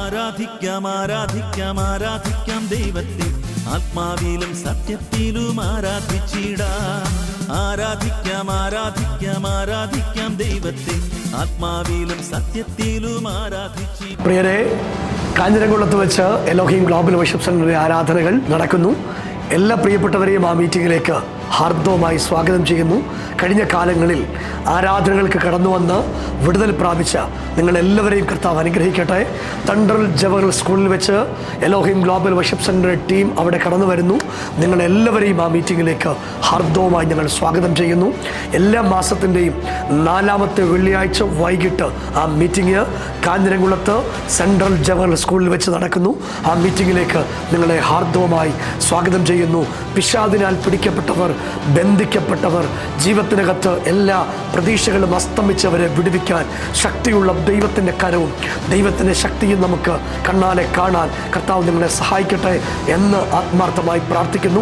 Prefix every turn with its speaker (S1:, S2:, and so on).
S1: ആരാധിക്കാം ആരാധിക്കാം ആരാധിക്കാം ദൈവത്തെ, ആത്മാവിലും സത്യത്തിലും ആരാധിച്ചിടാം. ആരാധിക്കാം ആരാധിക്കാം ആരാധിക്കാം ദൈവത്തെ, ആത്മാവിലും സത്യത്തിലും ആരാധിച്ചിടാം.
S2: പ്രിയരെ, കാഞ്ഞിരംകുളത്ത് വെച്ച് എലോഹിം ഗ്ലോബൽ വർഷിപ്പ് സെന്ററിലെ ആരാധനകൾ നടക്കുന്നു. എല്ലാ പ്രിയപ്പെട്ടവരെയും ആ മീറ്റിങ്ങിലേക്ക് ഹാർദവമായി സ്വാഗതം ചെയ്യുന്നു. കഴിഞ്ഞ കാലങ്ങളിൽ ആരാധനകൾക്ക് കടന്നു വന്ന് വിടുതൽ പ്രാപിച്ച നിങ്ങളെല്ലാവരെയും കർത്താവ് അനുഗ്രഹിക്കട്ടെ. തണ്ടർ ജവഹർ സ്കൂളിൽ വെച്ച് Elohim global worship centre team അവിടെ കടന്നു വരുന്നു. നിങ്ങളെല്ലാവരെയും ആ മീറ്റിങ്ങിലേക്ക് ഹാർദവമായി ഞങ്ങൾ സ്വാഗതം ചെയ്യുന്നു. എല്ലാ മാസത്തിൻ്റെയും 4ാമത്തെ വെള്ളിയാഴ്ച വൈകിട്ട് ആ മീറ്റിംഗ് കാഞ്ഞിരംകുളത്ത് സെൻട്രൽ ജവഹർ സ്കൂളിൽ വെച്ച് നടക്കുന്നു. ആ മീറ്റിങ്ങിലേക്ക് നിങ്ങളെ ഹാർദവമായി സ്വാഗതം ചെയ്യുന്നു. പിശാചിനാൽ പിടിക്കപ്പെട്ടവർ, ബന്ധിക്കപ്പെട്ടവർ, ജീവിതത്തിനകത്ത് എല്ലാ പ്രതീക്ഷകളും അസ്തമിച്ചവരെ വിടുവിക്കാൻ ശക്തിയുള്ള ദൈവത്തിൻ്റെ കരവും ദൈവത്തിൻ്റെ ശക്തിയും നമുക്ക് കണ്ണാലെ കാണാൻ കർത്താവ് നിങ്ങളെ സഹായിക്കട്ടെ എന്ന് ആത്മാർത്ഥമായി പ്രാർത്ഥിക്കുന്നു.